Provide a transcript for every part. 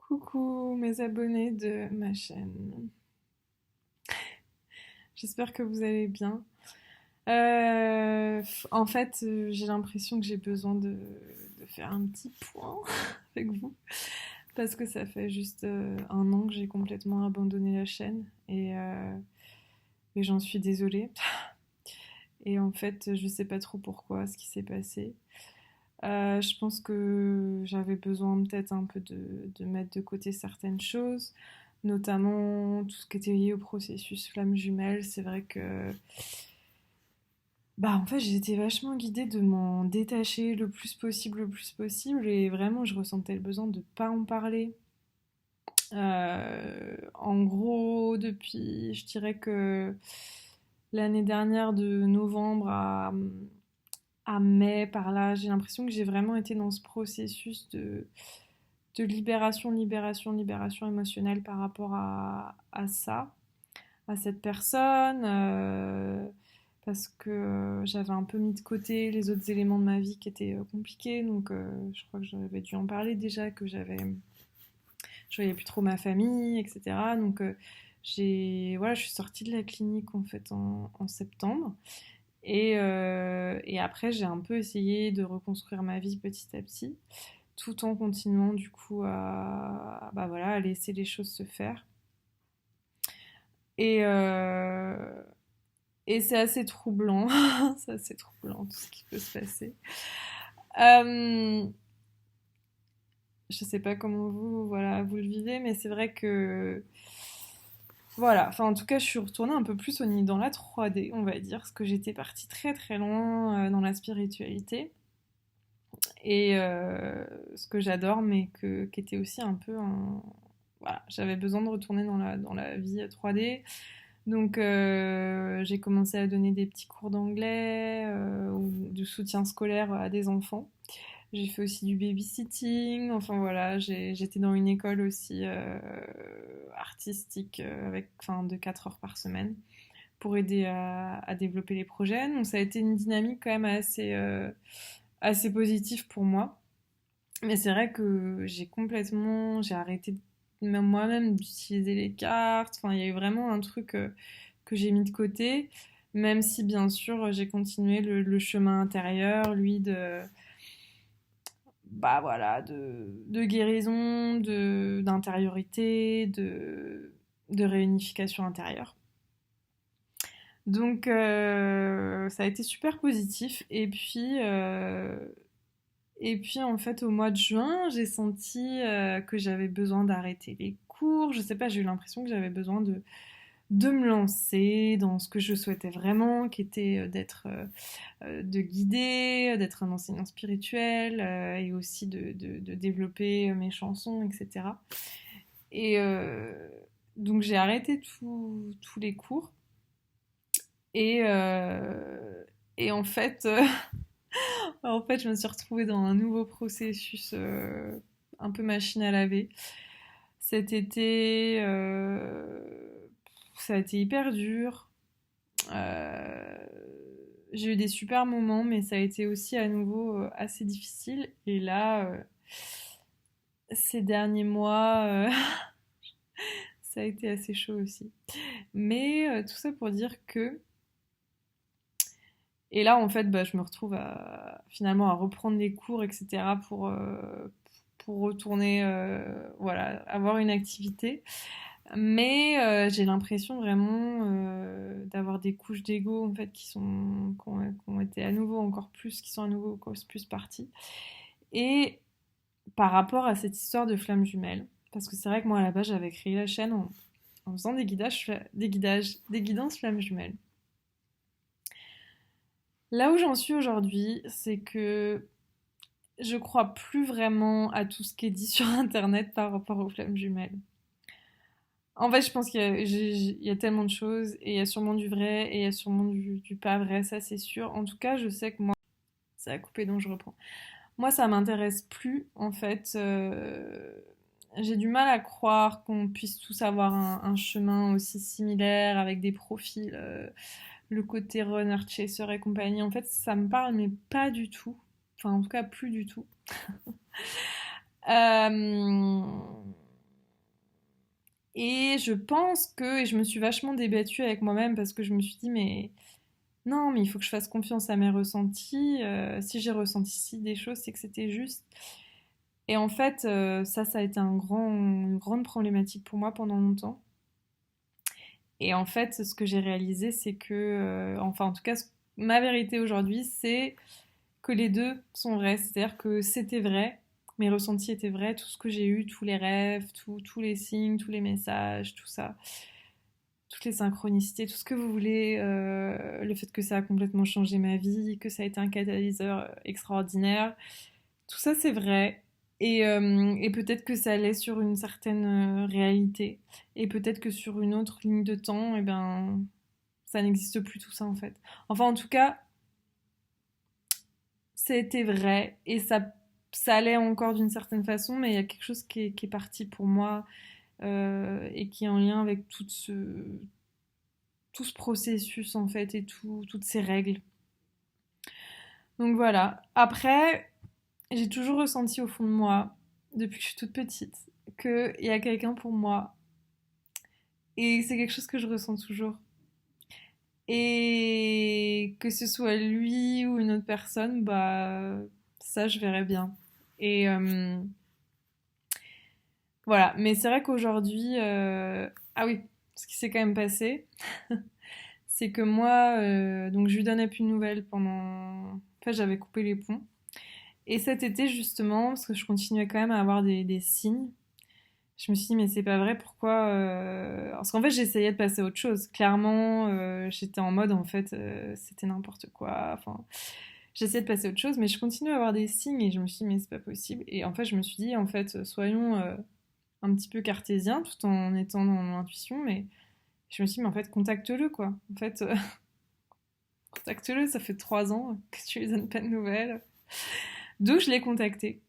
Coucou mes abonnés de ma chaîne. J'espère que vous allez bien. J'ai l'impression que j'ai besoin de faire un petit point avec vous parce que ça fait juste 1 an que j'ai complètement abandonné la chaîne et j'en suis désolée. Et en fait, je sais pas trop pourquoi, ce qui s'est passé. Je pense que j'avais besoin peut-être un peu de mettre de côté certaines choses, notamment tout ce qui était lié au processus flamme jumelle. C'est vrai que en fait, j'ai été vachement guidée de m'en détacher le plus possible, et vraiment, je ressentais le besoin de pas en parler. En gros, depuis, je dirais que l'année dernière, de novembre à mai, par là, j'ai l'impression que j'ai vraiment été dans ce processus de libération, libération, libération émotionnelle par rapport à ça, à cette personne, parce que j'avais un peu mis de côté les autres éléments de ma vie qui étaient compliqués, donc je crois que j'avais dû en parler déjà, que je voyais plus trop ma famille, etc. Donc voilà, je suis sortie de la clinique en fait en septembre. Et après, j'ai un peu essayé de reconstruire ma vie petit à petit, tout en continuant du coup à laisser les choses se faire. Et, euh, et c'est assez troublant, c'est assez troublant tout ce qui peut se passer. Euh, je sais pas comment vous le vivez, mais c'est vrai que voilà, enfin en tout cas je suis retournée un peu plus dans la 3D, on va dire, parce que j'étais partie très très loin dans la spiritualité. Et ce que j'adore, mais qui était aussi un peu un... Voilà, j'avais besoin de retourner dans la vie 3D. Donc j'ai commencé à donner des petits cours d'anglais ou de soutien scolaire à des enfants. J'ai fait aussi du babysitting. Enfin voilà, j'étais dans une école aussi artistique enfin, de 4 heures par semaine pour aider à développer les projets. Donc ça a été une dynamique quand même assez positive pour moi. Mais c'est vrai que j'ai arrêté même moi-même d'utiliser les cartes. Enfin, il y a eu vraiment un truc que j'ai mis de côté, même si bien sûr j'ai continué le chemin intérieur, lui, de guérison, d'intériorité, de réunification intérieure. Donc ça a été super positif. Et puis, en fait, au mois de juin, j'ai senti que j'avais besoin d'arrêter les cours. Je sais pas, j'ai eu l'impression que j'avais besoin de me lancer dans ce que je souhaitais vraiment, qui était de guider, d'être un enseignant spirituel et aussi de développer mes chansons, etc. Et donc, j'ai arrêté tous les cours. Et, et en fait, je me suis retrouvée dans un nouveau processus un peu machine à laver. Cet été, ça a été hyper dur. Euh, j'ai eu des super moments, mais ça a été aussi à nouveau assez difficile. Et là, ces derniers mois, ça a été assez chaud aussi. Mais tout ça pour dire que... Et là, en fait, je me retrouve finalement à reprendre les cours, etc. pour retourner, voilà, avoir une activité. Mais j'ai l'impression vraiment d'avoir des couches d'ego en fait qui ont été à nouveau encore plus, qui sont à nouveau encore plus parties. Et par rapport à cette histoire de flamme jumelle, parce que c'est vrai que moi à la base j'avais créé la chaîne en faisant des guidances flamme jumelle. Là où j'en suis aujourd'hui, c'est que je crois plus vraiment à tout ce qui est dit sur internet par rapport aux flammes jumelles. En fait, je pense qu'il y a tellement de choses, et il y a sûrement du vrai, et il y a sûrement du pas vrai, ça c'est sûr. En tout cas, je sais que moi, ça a coupé donc je reprends. Moi, ça m'intéresse plus, en fait. J'ai du mal à croire qu'on puisse tous avoir un chemin aussi similaire, avec des profils, le côté runner, chaser et compagnie. En fait, ça me parle, mais pas du tout. Enfin, en tout cas, plus du tout. Euh, Et je pense que, et je me suis vachement débattue avec moi-même parce que je me suis dit, mais non, mais il faut que je fasse confiance à mes ressentis. Si j'ai ressenti des choses, c'est que c'était juste. Et en fait, ça a été une grande problématique pour moi pendant longtemps. Et en fait, ce que j'ai réalisé, c'est que, enfin, en tout cas, ma vérité aujourd'hui, c'est que les deux sont vrais. C'est-à-dire que c'était vrai, mes ressentis étaient vrais, tout ce que j'ai eu, tous les rêves, tous les signes, tous les messages, tout ça, toutes les synchronicités, tout ce que vous voulez, le fait que ça a complètement changé ma vie, que ça a été un catalyseur extraordinaire, tout ça c'est vrai. Et peut-être que ça allait sur une certaine réalité. Et peut-être que sur une autre ligne de temps, eh ben, ça n'existe plus tout ça en fait. Enfin, en tout cas, c'était vrai et ça allait encore d'une certaine façon, mais il y a quelque chose qui est parti pour moi et qui est en lien avec tout ce processus en fait et toutes ces règles. Donc voilà. Après, j'ai toujours ressenti au fond de moi, depuis que je suis toute petite, qu'il y a quelqu'un pour moi. Et c'est quelque chose que je ressens toujours. Et que ce soit lui ou une autre personne, bah ça je verrai bien. Et voilà, mais c'est vrai qu'aujourd'hui, ah oui, ce qui s'est quand même passé, c'est que moi, donc je lui donnais plus de nouvelles pendant. En fait, j'avais coupé les ponts. Et cet été, justement, parce que je continuais quand même à avoir des signes, je me suis dit, mais c'est pas vrai, pourquoi Parce qu'en fait, j'essayais de passer à autre chose. Clairement, j'étais en mode, en fait, c'était n'importe quoi. Enfin, j'essayais de passer à autre chose, mais je continue à avoir des signes et je me suis dit, mais c'est pas possible. Et en fait, je me suis dit, en fait, soyons un petit peu cartésiens tout en étant dans l'intuition, mais je me suis dit, mais en fait, contacte-le, quoi. En fait, contacte-le, ça fait 3 ans que tu lui donnes pas de nouvelles. Donc, je l'ai contacté.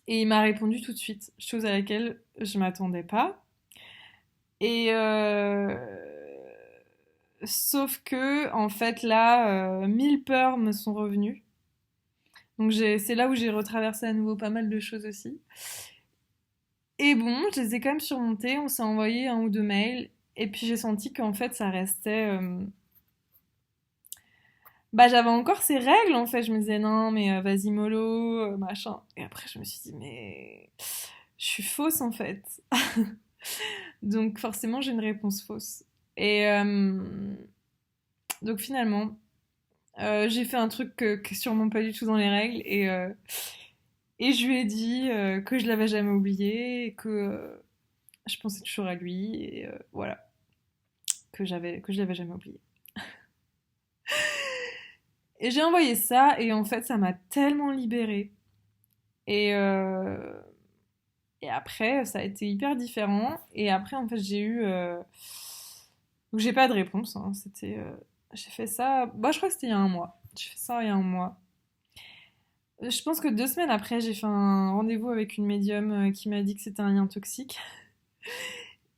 Et il m'a répondu tout de suite, chose à laquelle je m'attendais pas. Et sauf que, en fait, là, 1000 peurs me sont revenues. Donc c'est là où j'ai retraversé à nouveau pas mal de choses aussi. Et bon, je les ai quand même surmontées. On s'est envoyé un ou deux mails. Et puis j'ai senti qu'en fait, ça restait. Bah, j'avais encore ces règles en fait. Je me disais non, mais vas-y, mollo, machin. Et après, je me suis dit, mais je suis fausse en fait. Donc forcément, j'ai une réponse fausse. Et donc finalement, j'ai fait un truc qui est sûrement pas du tout dans les règles et je lui ai dit que je l'avais jamais oublié et que je pensais toujours à lui et voilà, que je l'avais jamais oublié. Et j'ai envoyé ça et en fait, ça m'a tellement libérée. Et, euh, et après, ça a été hyper différent. Et après, en fait, j'ai eu... donc j'ai pas de réponse. Hein. C'était... j'ai fait ça... Bah, je crois que c'était il y a un mois. J'ai fait ça il y a un mois. Je pense que 2 semaines après, j'ai fait un rendez-vous avec une médium qui m'a dit que c'était un lien toxique.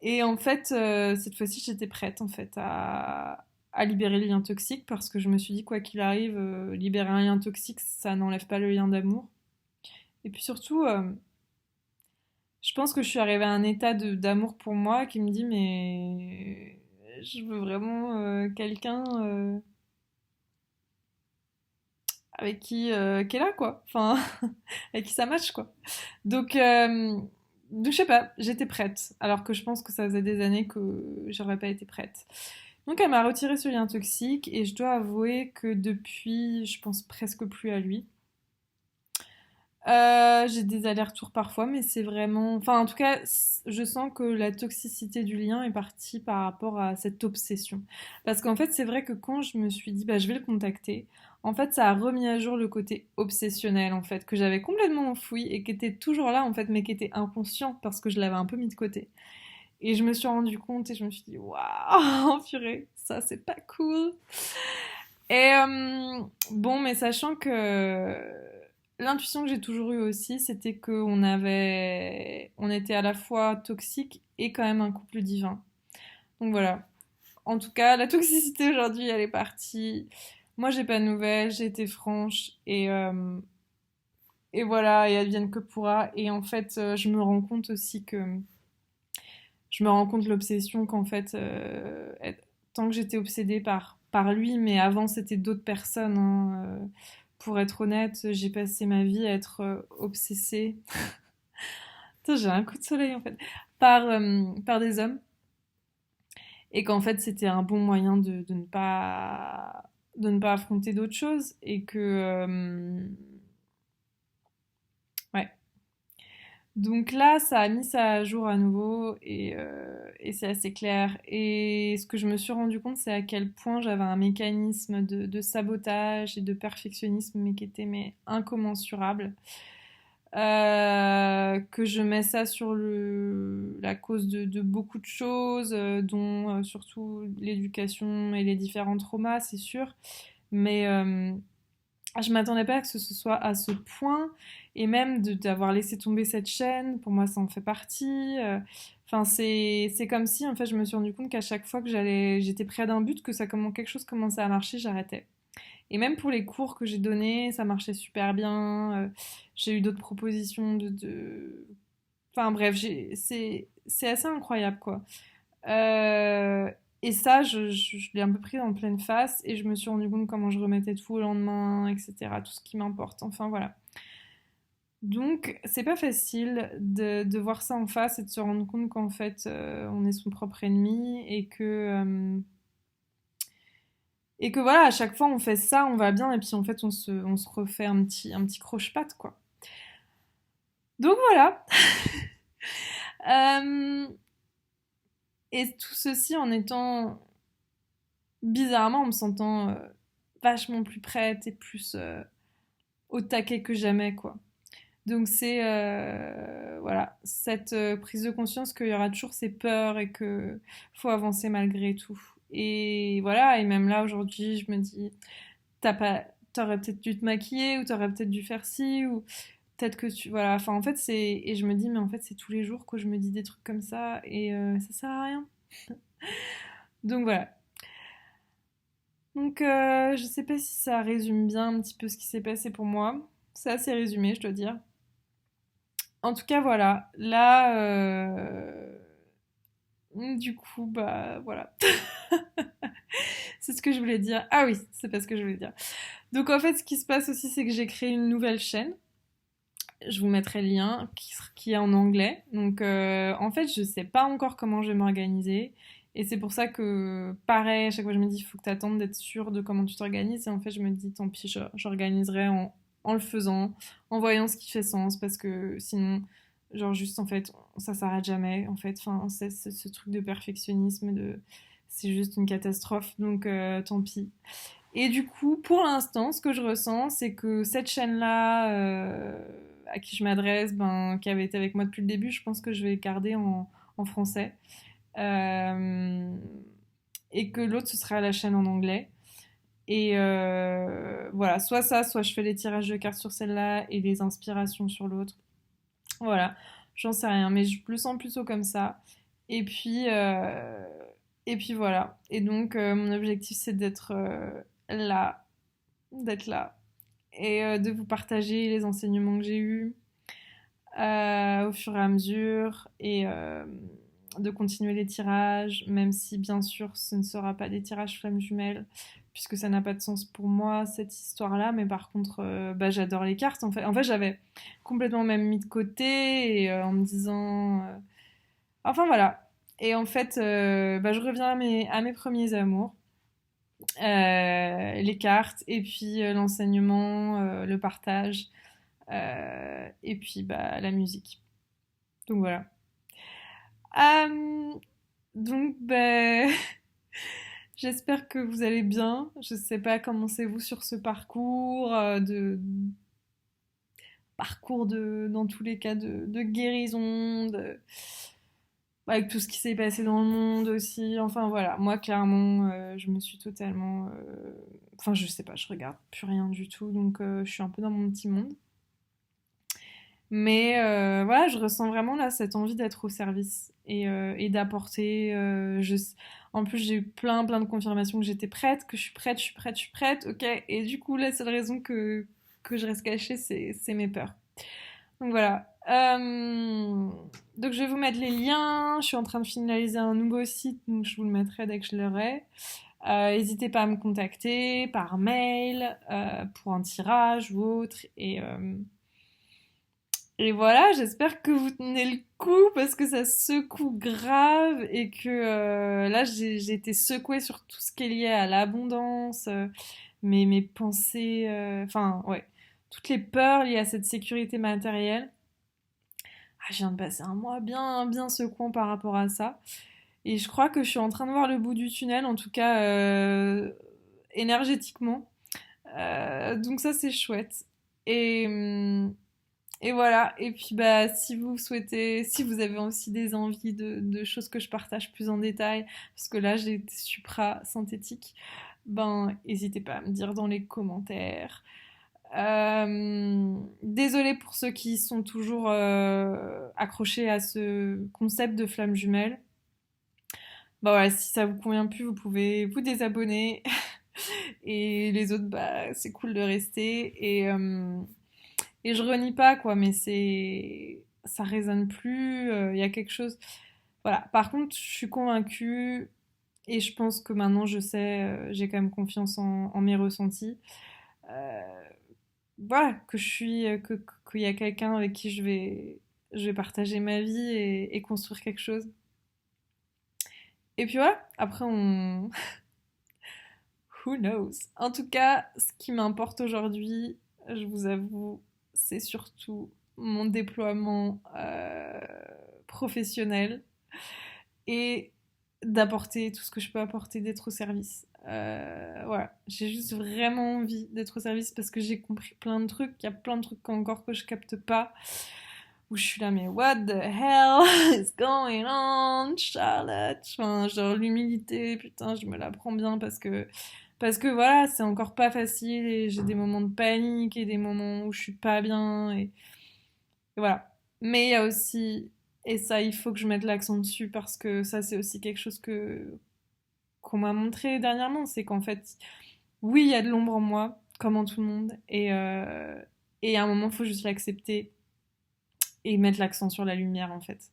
Et en fait, cette fois-ci, j'étais prête en fait à libérer le lien toxique parce que je me suis dit, quoi qu'il arrive, libérer un lien toxique, ça n'enlève pas le lien d'amour. Et puis surtout, je pense que je suis arrivée à un état d'amour pour moi qui me dit, mais je veux vraiment quelqu'un avec qui est là, quoi. Enfin, avec qui ça match, quoi. Donc, je sais pas, j'étais prête. Alors que je pense que ça faisait des années que j'aurais pas été prête. Donc, elle m'a retiré ce lien toxique et je dois avouer que depuis, je pense presque plus à lui. J'ai des allers-retours parfois, mais c'est vraiment. Enfin, en tout cas, je sens que la toxicité du lien est partie par rapport à cette obsession. Parce qu'en fait, c'est vrai que quand je me suis dit, bah, je vais le contacter, en fait, ça a remis à jour le côté obsessionnel, en fait, que j'avais complètement enfoui et qui était toujours là, en fait, mais qui était inconscient parce que je l'avais un peu mis de côté. Et je me suis rendu compte et je me suis dit, waouh, purée, ça, c'est pas cool. Et bon, mais sachant que l'intuition que j'ai toujours eue aussi, c'était on était à la fois toxique et quand même un couple divin. Donc voilà. En tout cas, la toxicité aujourd'hui, elle est partie. Moi, j'ai pas de nouvelles, j'ai été franche et voilà, et advienne que pourra. Et en fait, je me rends compte aussi que je me rends compte de l'obsession qu'en fait, tant que j'étais obsédée par lui, mais avant c'était d'autres personnes, hein, pour être honnête, j'ai passé ma vie à être obsessée. Putain, j'ai un coup de soleil en fait. Par des hommes. Et qu'en fait c'était un bon moyen de ne pas affronter d'autres choses. Et que... ouais. Donc là, ça a mis ça à jour à nouveau et c'est assez clair. Et ce que je me suis rendu compte, c'est à quel point j'avais un mécanisme de sabotage et de perfectionnisme, mais qui était incommensurable. Que je mets ça sur la cause de beaucoup de choses, dont surtout l'éducation et les différents traumas, c'est sûr. Mais je m'attendais pas à ce que ce soit à ce point, et même d'avoir laissé tomber cette chaîne, pour moi ça en fait partie. Enfin, c'est comme si en fait je me suis rendu compte qu'à chaque fois que j'étais près d'un but, que quelque chose commençait à marcher, j'arrêtais. Et même pour les cours que j'ai donnés, ça marchait super bien. J'ai eu d'autres propositions Enfin bref, c'est assez incroyable quoi. Euh, et ça, je l'ai un peu pris en pleine face et je me suis rendu compte comment je remettais tout au lendemain, etc. Tout ce qui m'importe. Enfin voilà. Donc c'est pas facile de voir ça en face et de se rendre compte qu'en fait on est son propre ennemi et que voilà, à chaque fois on fait ça, on va bien, et puis en fait on se refait un petit croche-patte, quoi. Donc voilà. Euh, et tout ceci en étant, bizarrement, en me sentant vachement plus prête et plus au taquet que jamais, quoi. Donc c'est, voilà, cette prise de conscience qu'il y aura toujours ces peurs et que faut avancer malgré tout. Et voilà, et même là aujourd'hui, je me dis, t'aurais peut-être dû te maquiller, ou t'aurais peut-être dû faire ci, ou peut-être que tu, voilà, enfin en fait et je me dis, mais en fait c'est tous les jours que je me dis des trucs comme ça, et ça sert à rien. Donc voilà. Donc je sais pas si ça résume bien un petit peu ce qui s'est passé pour moi. C'est assez résumé, je dois dire. En tout cas, voilà. Là, du coup, bah voilà. C'est ce que je voulais dire. Ah oui, c'est pas ce que je voulais dire. Donc en fait, ce qui se passe aussi, c'est que j'ai créé une nouvelle chaîne. Je vous mettrai le lien qui est en anglais. Donc en fait, je sais pas encore comment je vais m'organiser. Et c'est pour ça que, pareil, à chaque fois je me dis, il faut que tu attendes d'être sûr de comment tu t'organises. Et en fait, je me dis, tant pis, j'organiserai en le faisant, en voyant ce qui fait sens. Parce que sinon, genre juste en fait, ça s'arrête jamais. En fait, enfin, c'est ce truc de perfectionnisme, c'est juste une catastrophe. Donc tant pis. Et du coup, pour l'instant, ce que je ressens, c'est que cette chaîne-là, à qui je m'adresse, ben, qui avait été avec moi depuis le début, je pense que je vais garder en français. Euh, et que l'autre, ce sera la chaîne en anglais. Et voilà, soit ça, soit je fais les tirages de cartes sur celle-là et les inspirations sur l'autre. Voilà, j'en sais rien, mais je le sens plutôt comme ça. Et puis, euh, et puis voilà. Et donc, mon objectif, c'est là, d'être là et de vous partager les enseignements que j'ai eus au fur et à mesure et de continuer les tirages, même si bien sûr ce ne sera pas des tirages flammes jumelles puisque ça n'a pas de sens pour moi cette histoire-là, mais par contre bah, j'adore les cartes en fait. En fait j'avais complètement même mis de côté et en me disant enfin voilà. Et en fait bah, je reviens à mes premiers amours. Les cartes et puis l'enseignement, le partage et puis bah, la musique. Donc voilà. Euh, donc bah, j'espère que vous allez bien. Je sais pas comment c'est vous sur ce parcours dans tous les cas de guérison, avec tout ce qui s'est passé dans le monde aussi. Enfin voilà, moi clairement, je me suis totalement, enfin je sais pas, je regarde plus rien du tout, donc je suis un peu dans mon petit monde. Mais voilà, je ressens vraiment là cette envie d'être au service et d'apporter. En plus, j'ai eu plein de confirmations que j'étais prête, que je suis prête, je suis prête, je suis prête. Ok. Et du coup, la seule raison que je reste cachée, c'est mes peurs. Donc voilà. Donc je vais vous mettre les liens. Je suis en train de finaliser un nouveau site, donc je vous le mettrai dès que je l'aurai. N'hésitez pas à me contacter par mail pour un tirage ou autre. Et voilà, j'espère que vous tenez le coup parce que ça secoue grave et que là j'ai été secouée sur tout ce qui est lié à l'abondance, mes pensées, enfin ouais, toutes les peurs liées à cette sécurité matérielle. Ah, je viens de passer un mois bien secouant par rapport à ça. Et je crois que je suis en train de voir le bout du tunnel, en tout cas énergétiquement. Donc ça c'est chouette. Et, hum, et voilà. Et puis bah si vous souhaitez, si vous avez aussi des envies de choses que je partage plus en détail, parce que là j'ai été supra synthétique, ben n'hésitez pas à me dire dans les commentaires. Désolée pour ceux qui sont toujours accrochés à ce concept de flamme jumelle. Bah voilà, si ça vous convient plus, vous pouvez vous désabonner. Et les autres, bah c'est cool de rester. Et je renie pas quoi, mais ça résonne plus. Il y a quelque chose. Voilà. Par contre, je suis convaincue et je pense que maintenant je sais, j'ai quand même confiance en mes ressentis. Euh, voilà, que je suis, qu'il y a quelqu'un avec qui je vais partager ma vie et construire quelque chose. Et puis voilà, après on... Who knows? En tout cas, ce qui m'importe aujourd'hui, je vous avoue, c'est surtout mon déploiement professionnel et d'apporter tout ce que je peux apporter, d'être au service. Voilà, j'ai juste vraiment envie d'être au service parce que j'ai compris plein de trucs. Il y a plein de trucs encore que je capte pas. Où je suis là, mais what the hell is going on, Charlotte? Enfin, genre l'humilité, putain, je me la prends bien parce que voilà, c'est encore pas facile et j'ai des moments de panique et des moments où je suis pas bien et voilà. Mais il y a aussi, et ça, il faut que je mette l'accent dessus parce que ça, c'est aussi quelque chose qu'on m'a montré dernièrement, c'est qu'en fait, oui, il y a de l'ombre en moi, comme en tout le monde, et à un moment, il faut juste l'accepter et mettre l'accent sur la lumière, en fait.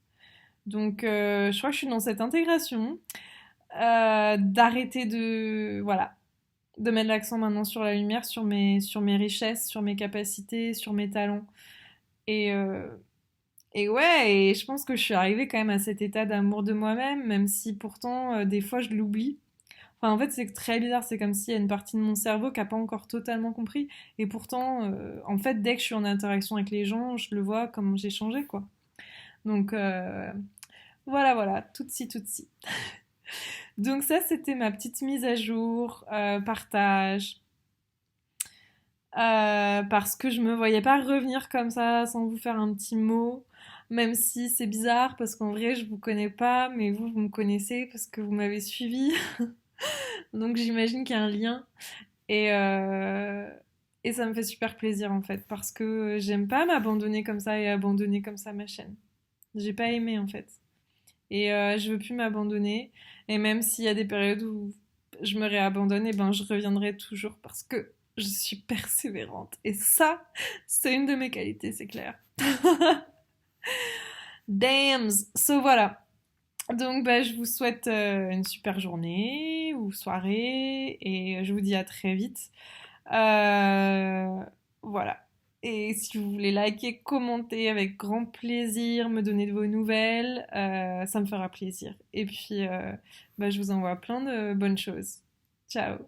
Donc, je crois que je suis dans cette intégration d'arrêter voilà, de mettre l'accent maintenant sur la lumière, sur mes richesses, sur mes capacités, sur mes talents. Et, euh, et ouais, et je pense que je suis arrivée quand même à cet état d'amour de moi-même, même si pourtant, des fois, je l'oublie. Enfin, en fait, c'est très bizarre, c'est comme s'il y a une partie de mon cerveau qui n'a pas encore totalement compris. Et pourtant, en fait, dès que je suis en interaction avec les gens, je le vois comme j'ai changé, quoi. Donc, voilà, tout de suite. Donc ça, c'était ma petite mise à jour, partage. Parce que je me voyais pas revenir comme ça sans vous faire un petit mot, même si c'est bizarre parce qu'en vrai je vous connais pas, mais vous me connaissez parce que vous m'avez suivi, donc j'imagine qu'il y a un lien et euh, et ça me fait super plaisir en fait parce que j'aime pas m'abandonner comme ça et abandonner comme ça ma chaîne. J'ai pas aimé en fait et je veux plus m'abandonner et même s'il y a des périodes où je me réabandonne, et ben je reviendrai toujours parce que je suis persévérante. Et ça, c'est une de mes qualités, c'est clair. Damn! So voilà. Donc bah, je vous souhaite une super journée ou soirée et je vous dis à très vite. Voilà. Et si vous voulez liker, commenter avec grand plaisir, me donner de vos nouvelles, ça me fera plaisir. Et puis, bah, je vous envoie plein de bonnes choses. Ciao